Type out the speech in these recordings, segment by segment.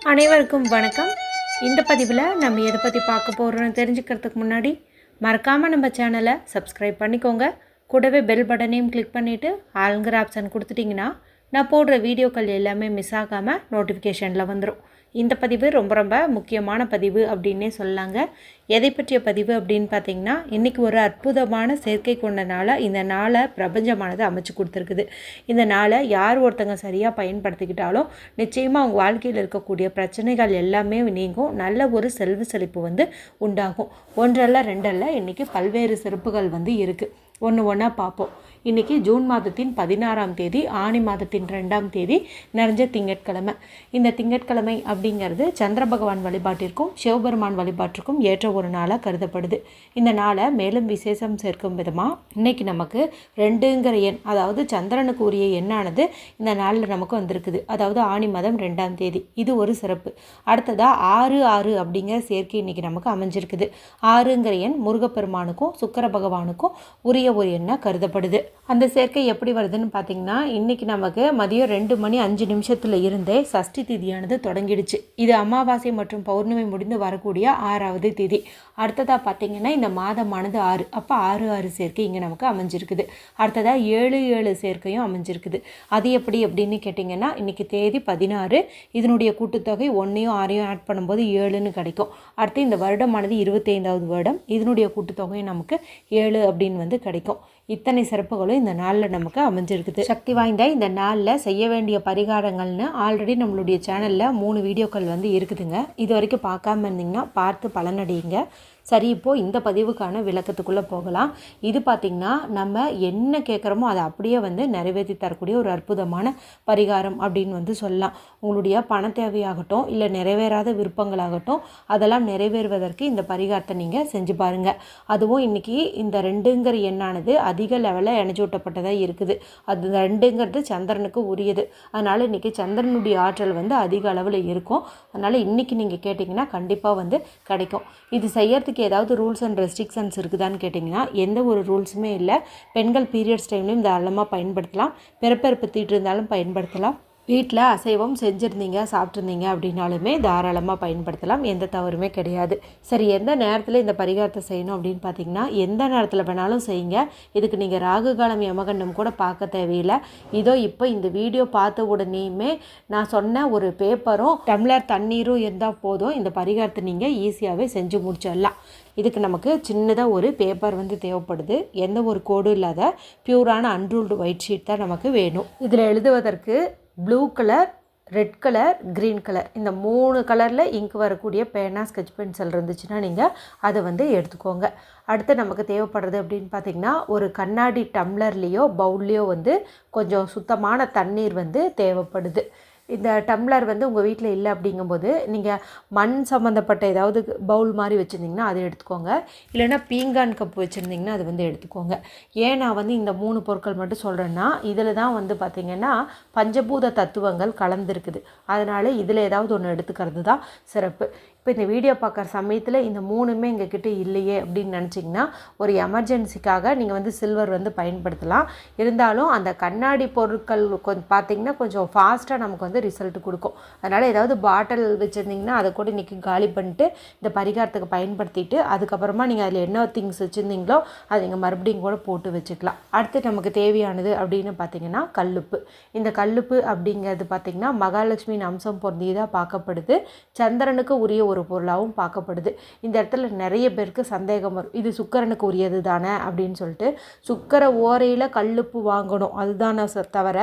அனைவருக்கும் வணக்கம். இந்த பதிவில் நம்ம எதை பற்றி பார்க்க போகிறோன்னு தெரிஞ்சுக்கிறதுக்கு முன்னாடி மறக்காமல் நம்ம சேனலை சப்ஸ்கிரைப் பண்ணிக்கோங்க. கூடவே பெல் பட்டனையும் கிளிக் பண்ணிவிட்டு ஆளுங்கிற ஆப்ஷன் கொடுத்துட்டிங்கன்னா நான் போடுற வீடியோக்கள் எல்லாமே மிஸ் ஆகாமல் நோட்டிஃபிகேஷனில் வந்துடும். இந்த பதிவு ரொம்ப முக்கியமான பதிவு அப்படின்னே சொல்லலாங்க. எதை பற்றிய பதிவு அப்படின்னு பார்த்திங்கன்னா, இன்றைக்கி ஒரு அற்புதமான செயற்கை கொண்ட நாளாக இந்த நாளை பிரபஞ்சமானது அமைச்சு கொடுத்துருக்குது. இந்த நாளை யார் ஒருத்தங்க சரியாக பயன்படுத்திக்கிட்டாலும் நிச்சயமாக அவங்க வாழ்க்கையில் இருக்கக்கூடிய பிரச்சனைகள் எல்லாமே நீங்கும். நல்ல ஒரு செல்வ செழிப்பு உண்டாகும். ஒன்றல்ல ரெண்டல்ல இன்றைக்கி பல்வேறு சிறப்புகள் இருக்குது. ஒன்றா பார்ப்போம். இன்றைக்கி ஜூன் மாதத்தின் 16ஆம் தேதி, ஆணி மாதத்தின் 2ஆம் தேதி, நிறைஞ்ச திங்கட்கிழமை. இந்த திங்கட்கிழமை அப்படிங்கிறது சந்திர பகவான் வழிபாட்டிற்கும் சிவபெருமான் வழிபாட்டிற்கும் ஏற்ற ஒரு நாளாக கருதப்படுது. இந்த நாளை மேலும் விசேஷம் சேர்க்கும் விதமாக இன்றைக்கி நமக்கு 2ங்கிற எண், அதாவது சந்திரனுக்கு உரிய எண்ணானது இந்த நாளில் நமக்கு வந்திருக்குது. அதாவது ஆணி மாதம் 2ஆம் தேதி. இது ஒரு சிறப்பு. அடுத்ததாக 6 அப்படிங்கிற சேர்க்கை இன்றைக்கி நமக்கு அமைஞ்சிருக்குது. 6ங்கிற எண் முருகப்பெருமானுக்கும் சுக்கிர பகவானுக்கும் உரிய ஒரு எண்ணாக கருதப்படுது. அந்த சேர்க்கை எப்படி வருதுன்னு பார்த்தீங்கன்னா, இன்றைக்கி நமக்கு மதியம் 2:05 இருந்தே சஷ்டி திதியானது தொடங்கிடுச்சு. இது அமாவாசை மற்றும் பௌர்ணமி முடிந்து வரக்கூடிய 6வது திதி. அடுத்ததாக பார்த்தீங்கன்னா இந்த மாதமானது 6, அப்போ 6 சேர்க்கை இங்கே நமக்கு அமைஞ்சிருக்குது. அடுத்ததாக 7 சேர்க்கையும் அமைஞ்சிருக்குது. அது எப்படி அப்படின்னு கேட்டிங்கன்னா, இன்றைக்கி தேதி 16, இதனுடைய கூட்டுத்தொகை 1ஐயும் 6ஐயும் ஆட் பண்ணும்போது 7ன்னு கிடைக்கும். அடுத்து இந்த வருடமானது 25வது வருடம், இதனுடைய கூட்டுத்தொகை நமக்கு 7 அப்படின்னு கிடைக்கும். இத்தனை சிறப்புகளும் இந்த நாளில் நமக்கு அமைஞ்சிருக்குது. சக்தி வாய்ந்த இந்த நாளில் செய்ய வேண்டிய பரிகாரங்கள்னு ஆல்ரெடி நம்மளுடைய சேனலில் 3 வீடியோக்கள் இருக்குதுங்க. இது வரைக்கும் பார்க்காம இருந்தீங்கன்னா பார்த்து பலனடையுங்க. சரி, இப்போது இந்த பதிவுக்கான விளக்கத்துக்குள்ளே போகலாம். இது பார்த்திங்கன்னா, நம்ம என்ன கேட்குறோமோ அதை அப்படியே நிறைவேற்றி தரக்கூடிய ஒரு அற்புதமான பரிகாரம் அப்படின்னு சொல்லலாம். உங்களுடைய பண தேவையாகட்டும், இல்லை நிறைவேறாத விருப்பங்களாகட்டும், அதெல்லாம் நிறைவேறுவதற்கு இந்த பரிகாரத்தை நீங்கள் செஞ்சு பாருங்கள். அதுவும் இன்றைக்கி இந்த 2ங்கிற எண்ணானது அதிக லெவலில் இணைச்சூட்டப்பட்டதாக இருக்குது. அது 2ங்கிறது சந்திரனுக்கு உரியது. அதனால் இன்றைக்கி சந்திரனுடைய ஆற்றல் அதிக அளவில் இருக்கும். அதனால் இன்றைக்கி நீங்கள் கேட்டிங்கன்னா கண்டிப்பாக கிடைக்கும். இது செய்யறதுக்கு ஏதாவது ரூல்ஸ் அண்ட் ரெஸ்ட்ரிக்ஷன்ஸ் இருக்குதான்னு கேட்டிங்கன்னா, எந்த ஒரு ரூல்ஸுமே இல்லை. பெண்கள் பீரியட்ஸ் டைம்லையும் தாராளமாக பயன்படுத்தலாம். பிறப்பெருப்பு தீட்டு இருந்தாலும் பயன்படுத்தலாம். வீட்டில் அசைவம் செஞ்சுருந்தீங்க, சாப்பிட்ருந்தீங்க அப்படின்னாலுமே தாராளமாக பயன்படுத்தலாம். எந்த தவறுமே கிடையாது. சரி, எந்த நேரத்தில் இந்த பரிகாரத்தை செய்யணும் அப்படின்னு பார்த்தீங்கன்னா, எந்த நேரத்தில் வேணாலும் செய்யுங்க. இதுக்கு நீங்கள் ராகு காலம் யமகண்டம் கூட பார்க்க தேவையில்லை. இதோ இப்போ இந்த வீடியோ பார்த்த உடனேயுமே நான் சொன்ன ஒரு பேப்பரும் டம்ளர் தண்ணீரும் இருந்தால் போதும், இந்த பரிகாரத்தை நீங்கள் ஈஸியாகவே செஞ்சு முடிச்சிடலாம். இதுக்கு நமக்கு சின்னதாக ஒரு பேப்பர் தேவைப்படுது. எந்த ஒரு கோடும் இல்லாத பியூரான அன்ரூல்டு ஒயிட் ஷீட் தான் நமக்கு வேணும். இதில் எழுதுவதற்கு blue colour, red colour, green colour, இந்த 3 கலரில் இங்க் வரக்கூடிய பேனா, ஸ்கெட்ச் பென்சில் இருந்துச்சுன்னா நீங்கள் அதை எடுத்துக்கோங்க. அடுத்து நமக்கு தேவைப்படுறது அப்படின்னு பார்த்திங்கன்னா, ஒரு கண்ணாடி டம்ளர்லேயோ பவுல்லையோ கொஞ்சம் சுத்தமான தண்ணீர் தேவைப்படுது. இந்த டம்ளர் உங்கள் வீட்டில் இல்லை அப்படிங்கும்போது நீங்கள் மண் சம்மந்தப்பட்ட ஏதாவது பவுல் மாதிரி வச்சுருந்திங்கன்னா அதை எடுத்துக்கோங்க. இல்லைனா பீங்கான் கப் வச்சுருந்திங்கன்னா அது எடுத்துக்கோங்க. ஏன் நான் இந்த 3 பொருட்கள் மட்டும் சொல்கிறேன்னா, இதில் தான் பார்த்திங்கன்னா பஞ்சபூத தத்துவங்கள் கலந்துருக்குது. அதனால் இதில் ஏதாவது ஒன்று எடுத்துக்கிறது தான் சிறப்பு. இப்போ இந்த வீடியோ பார்க்குற சமயத்தில் இந்த 3மே எங்கள் கிட்டே இல்லையே அப்படின்னு நினச்சிங்கன்னா, ஒரு எமர்ஜென்சிக்காக நீங்கள் சில்வர் பயன்படுத்தலாம். இருந்தாலும் அந்த கண்ணாடி பொருட்கள் பார்த்திங்கன்னா கொஞ்சம் ஃபாஸ்ட்டாக நமக்கு ரிசல்ட் கொடுக்கும். அதனால் ஏதாவது பாட்டில் வச்சுருந்திங்கன்னா அதை கூட இன்றைக்கி காலி பண்ணிட்டு இந்த பரிகாரத்துக்கு பயன்படுத்திட்டு அதுக்கப்புறமா நீங்கள் அதில் என்ன திங்ஸ் வச்சுருந்தீங்களோ அதை நீங்கள் மறுபடியும் கூட போட்டு வச்சுக்கலாம். அடுத்து நமக்கு தேவையானது அப்படின்னு பார்த்திங்கன்னா கல்லுப்பு. இந்த கல்லுப்பு அப்படிங்கிறது பார்த்திங்கன்னா மகாலட்சுமியின் அம்சம் பொருந்தியதாக பார்க்கப்படுது. சந்திரனுக்கு உரிய ஒரு பொருளாகவும் பார்க்கப்படுது. இந்த இடத்துல நிறைய பேருக்கு சந்தேகம் வரும், இது சுக்கிரனுக்கு உரியது தானே அப்படின்னு சொல்லிட்டு. சுக்கிர ஓரையில் கல்லுப்பு வாங்கணும் அதுதானே தவிர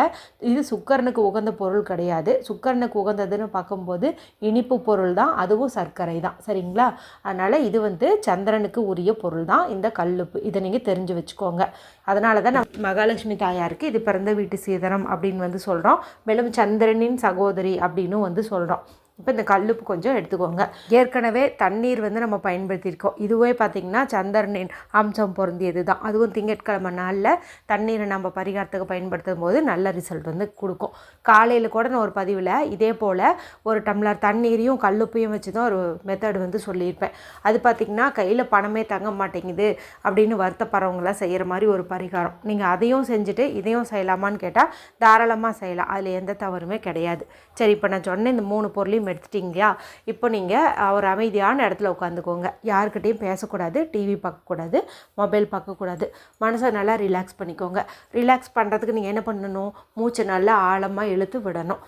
இது சுக்கிரனுக்கு உகந்த பொருள் கிடையாது. சுக்கிரனுக்கு உகந்ததுன்னு பார்க்கும்போது இனிப்பு பொருள் தான், அதுவும் சர்க்கரை தான். சரிங்களா? அதனால் இது சந்திரனுக்கு உரிய பொருள் தான் இந்த கல்லுப்பு. இதை நீங்கள் தெரிஞ்சு வச்சுக்கோங்க. அதனால தான் நம்ம மகாலட்சுமி தாயாருக்கு இது பிறந்த வீட்டு சீதனம் அப்படின்னு சொல்கிறோம். மேலும் சந்திரனின் சகோதரி அப்படின்னு சொல்கிறோம். இப்போ இந்த கல்லுப்பு கொஞ்சம் எடுத்துக்கோங்க. ஏற்கனவே தண்ணீர் நம்ம பயன்படுத்தியிருக்கோம். இதுவே பார்த்திங்கன்னா சந்திரனின் அம்சம் பொருந்தியது தான். அதுவும் திங்கட்கிழமை நாளில் தண்ணீரை நம்ம பரிகாரத்துக்கு பயன்படுத்தும் போது நல்ல ரிசல்ட் கொடுக்கும். காலையில் கூட நான் ஒரு பதிவில் இதே போல் ஒரு டம்ளர் தண்ணீரையும் கல்லுப்பையும் வச்சு தான் ஒரு மெத்தட் சொல்லியிருப்பேன். அது பார்த்திங்கன்னா கையில் பணமே தங்க மாட்டேங்குது அப்படின்னு வருத்தப்படுறவங்களாம் செய்கிற மாதிரி ஒரு பரிகாரம். நீங்கள் அதையும் செஞ்சுட்டு இதையும் செய்யலாமான்னு கேட்டால் தாராளமாக செய்யலாம். அதில் எந்த தவறுமே கிடையாது. சரி, இப்போ நான் சொன்ன இந்த 3 பொருளையும் டைம் எடுத்துட்டிங்களா, இப்போ நீங்கள் ஒரு அமைதியான இடத்துல உட்காந்துக்கோங்க. யாருக்கிட்டையும் பேசக்கூடாது, டிவி பார்க்கக்கூடாது, மொபைல் பார்க்கக்கூடாது. மனசை நல்லா ரிலாக்ஸ் பண்ணிக்கோங்க. ரிலாக்ஸ் பண்ணுறதுக்கு நீங்கள் என்ன பண்ணணும், மூச்சை நல்லா ஆழமாக இழுத்து விடணும்.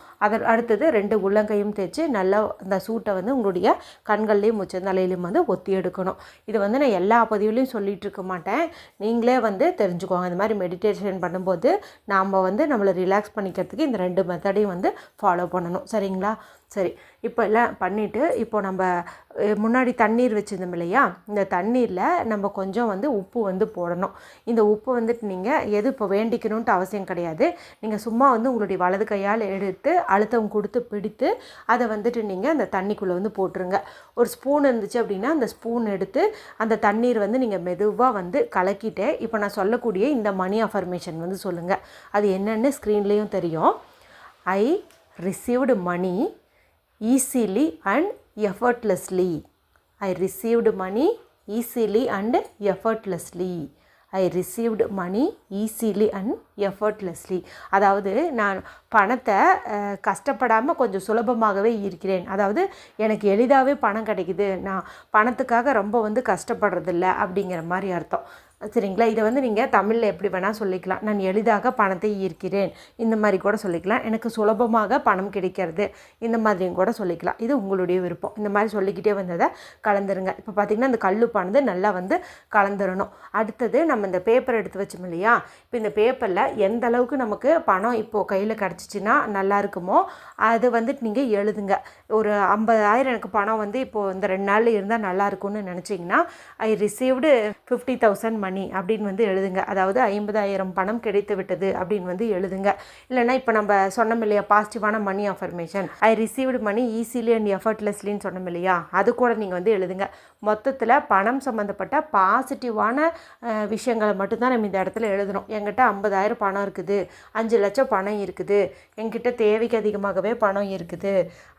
அடுத்தது 2 உள்ளங்கையும் தேய்ச்சி நல்லா அந்த சூட்டை வந்து உங்களுடைய கண்கள்லேயும் மூச்சு தலையிலையும் வந்து ஒத்தி எடுக்கணும். இது வந்து நான் எல்லா பதிவுலையும் சொல்லிகிட்டு இருக்க மாட்டேன், நீங்களே வந்து தெரிஞ்சுக்கோங்க. இந்த மாதிரி மெடிடேஷன் பண்ணும்போது நாம் வந்து நம்மளை ரிலாக்ஸ் பண்ணிக்கிறதுக்கு இந்த 2 மெத்தடையும் வந்து ஃபாலோ பண்ணணும். சரிங்களா? சரி, இப்போ எல்லாம் பண்ணிவிட்டு இப்போ நம்ம முன்னாடி தண்ணீர் வச்சுருந்தோம் இல்லையா, இந்த தண்ணீரில் நம்ம கொஞ்சம் வந்து உப்பு வந்து போடணும். இந்த உப்பு வந்துட்டு நீங்கள் எது இப்போ வேண்டிக்கணுன்ட்டு அவசியம் கிடையாது. நீங்கள் சும்மா வந்து உங்களுடைய வலது கையால் எடுத்து அழுத்தம் கொடுத்து பிடித்து அதை வந்துட்டு நீங்கள் அந்த தண்ணிக்குள்ளே வந்து போட்டுருங்க. ஒரு ஸ்பூன் இருந்துச்சு அப்படின்னா அந்த ஸ்பூன் எடுத்து அந்த தண்ணீர் வந்து நீங்கள் மெதுவாக வந்து கலக்கிட்டு இப்போ நான் சொல்லக்கூடிய இந்த மணி அஃபர்மேஷன் வந்து சொல்லுங்கள். அது என்னென்னு ஸ்க்ரீன்லேயும் தெரியும். I received money easily and effortlessly. I received money easily and effortlessly. I received money easily and effortlessly. அதாவது நான் பணத்தை கஷ்டப்படாமல் கொஞ்சம் சுலபமாகவே இருக்கிறேன். அதாவது எனக்கு எளிதாகவே பணம் கிடைக்குது, நான் பணத்துக்காக ரொம்ப வந்து கஷ்டப்படுறதில்ல அப்படிங்கிற மாதிரி அர்த்தம். சரிங்களா? இதை வந்து நீங்கள் தமிழில் எப்படி வேணால் சொல்லிக்கலாம். நான் எளிதாக பணத்தை ஈர்க்கிறேன், இந்த மாதிரி கூட சொல்லிக்கலாம். எனக்கு சுலபமாக பணம் கிடைக்கிறது, இந்த மாதிரியும் கூட சொல்லிக்கலாம். இது உங்களுடைய விருப்பம். இந்த மாதிரி சொல்லிக்கிட்டே வந்ததை கலந்துருங்க. இப்போ பார்த்திங்கன்னா இந்த கல்லுப்பானது நல்லா வந்து கலந்துடணும். அடுத்தது நம்ம இந்த பேப்பர் எடுத்து வச்சோம் இல்லையா, இப்போ இந்த பேப்பரில் எந்த அளவுக்கு நமக்கு பணம் இப்போது கையில் கிடச்சிச்சின்னா நல்லா இருக்குமோ அது வந்துட்டு நீங்கள் எழுதுங்க. ஒரு 50,000 எனக்கு பணம் வந்து இப்போது இந்த 2 நாளில் இருந்தால் நல்லாயிருக்கும்னு நினச்சிங்கன்னா ஐ ரிசீவ்டு 50,000 மணி அப்படின்னு வந்து எழுதுங்க. அதாவது 50,000 பணம் கிடைத்து விட்டது அப்படின்னு வந்து எழுதுங்க. இல்லைனா இப்போ நம்ம சொன்னோம் இல்லையா பாசிட்டிவான money affirmation, I received money easily and எஃபர்ட்லெஸ்லின்னு சொன்னோம் இல்லையா, அது கூட நீங்கள் வந்து எழுதுங்க. மொத்தத்தில் பணம் சம்மந்தப்பட்ட பாசிட்டிவான விஷயங்களை மட்டும்தான் நம்ம இந்த இடத்துல எழுதணும். என்கிட்ட 50,000 பணம் இருக்குது, 5 லட்சம் பணம் இருக்குது, என்கிட்ட தேவைக்கு அதிகமாகவே பணம் இருக்குது,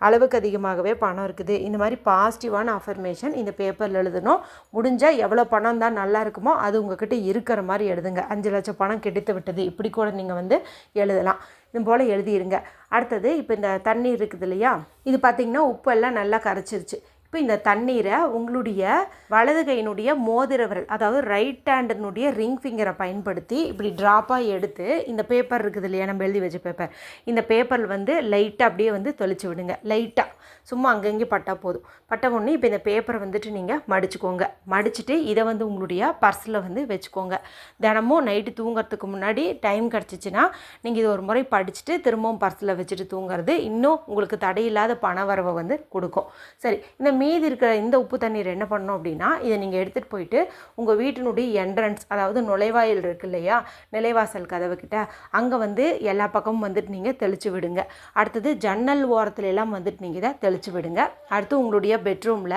அளவுக்கு அதிகமாகவே பணம் இருக்குது, இந்த மாதிரி பாசிட்டிவான அஃபர்மேஷன் இந்த பேப்பரில் எழுதணும். முடிஞ்சால் எவ்வளோ பணம் தான் நல்லா இருக்குமோ அது உங்ககிட்ட இருக்கிற மாதிரி எழுதுங்க. 5 லட்சம் பணம் கிடைத்து விட்டது இப்படி கூட நீங்கள் வந்து எழுதலாம். இது போல் எழுதிடுங்க. அடுத்தது இப்போ இந்த தண்ணீர் இருக்குது இல்லையா, இது பார்த்திங்கன்னா உப்பு எல்லாம் நல்லா கரைச்சிருச்சு. இப்போ இந்த தண்ணீரை உங்களுடைய வலது கையினுடைய மோதிர விரல், அதாவது ரைட் ஹேண்டினுடைய ரிங் ஃபிங்கரை பயன்படுத்தி இப்படி ட்ராப்பாக எடுத்து இந்த பேப்பர் இருக்குது இல்லையா நம்ம எழுதி வச்ச பேப்பர், இந்த பேப்பரில் வந்து லைட்டாக அப்படியே வந்து தெளிச்சு விடுங்க. லைட்டாக சும்மா அங்கங்கே பட்டால் போதும். பட்ட உடனே இப்போ இந்த பேப்பரை வந்துட்டு நீங்கள் மடிச்சுக்கோங்க. மடிச்சுட்டு இதை வந்து உங்களுடைய பர்ஸில் வந்து வச்சுக்கோங்க. தினமும் நைட்டு தூங்குறதுக்கு முன்னாடி டைம் கிடச்சிச்சின்னா நீங்கள் இது ஒரு முறை படிச்சுட்டு திரும்பவும் பர்ஸில் வச்சுட்டு தூங்குறது இன்னும் உங்களுக்கு தடையில்லாத பண வரவை வந்து கொடுக்கும். சரி, இந்த மீதி இருக்கிற இந்த உப்பு தண்ணீர் என்ன பண்ணணும் அப்படின்னா, இதை நீங்கள் எடுத்துகிட்டு போயிட்டு உங்கள் வீட்டினுடைய என்ட்ரன்ஸ், அதாவது நுழைவாயில் இருக்கு இல்லையா, நிலைவாசல் கதவுக்கிட்ட, அங்கே வந்து எல்லா பக்கமும் வந்துட்டு நீங்கள் தெளித்து விடுங்க. அடுத்தது ஜன்னல் ஓரத்துல எல்லாம் வந்துட்டு நீங்கள் இதை தெளித்து விடுங்க. அடுத்து உங்களுடைய பெட்ரூமில்,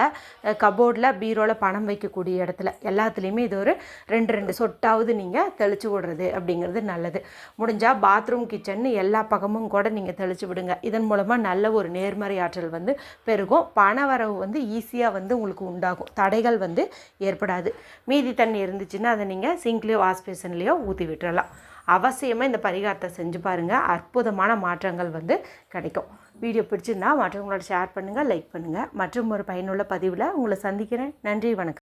கபோர்டில், பீரோவில் பணம் வைக்கக்கூடிய இடத்துல எல்லாத்துலேயுமே இது ஒரு 2 சொட்டாவது நீங்கள் தெளித்து விடுறது அப்படிங்கிறது நல்லது. முடிஞ்சால் பாத்ரூம், கிச்சன் எல்லா பக்கமும் கூட நீங்கள் தெளித்து விடுங்க. இதன் மூலமாக நல்ல ஒரு நேர்மறை ஆற்றல் வந்து பெருகும். பண வரவு வந்து ஈஸியாக வந்து உங்களுக்கு உண்டாகும். தடைகள் வந்து ஏற்படாது. மீதி தண்ணி இருந்துச்சுன்னா அதை நீங்கள் சிங்க்லேயோ வாஷ் பேஷன்லேயோ ஊற்றி விட்டுறலாம். அவசியமாக இந்த பரிகாரத்தை செஞ்சு பாருங்கள். அற்புதமான மாற்றங்கள் வந்து கிடைக்கும். வீடியோ பிடிச்சிருந்தா மற்றவங்களோட ஷேர் பண்ணுங்கள், லைக் பண்ணுங்கள். மற்றும் ஒரு பயனுள்ள பதிவில் உங்களை சந்திக்கிறேன். நன்றி, வணக்கம்.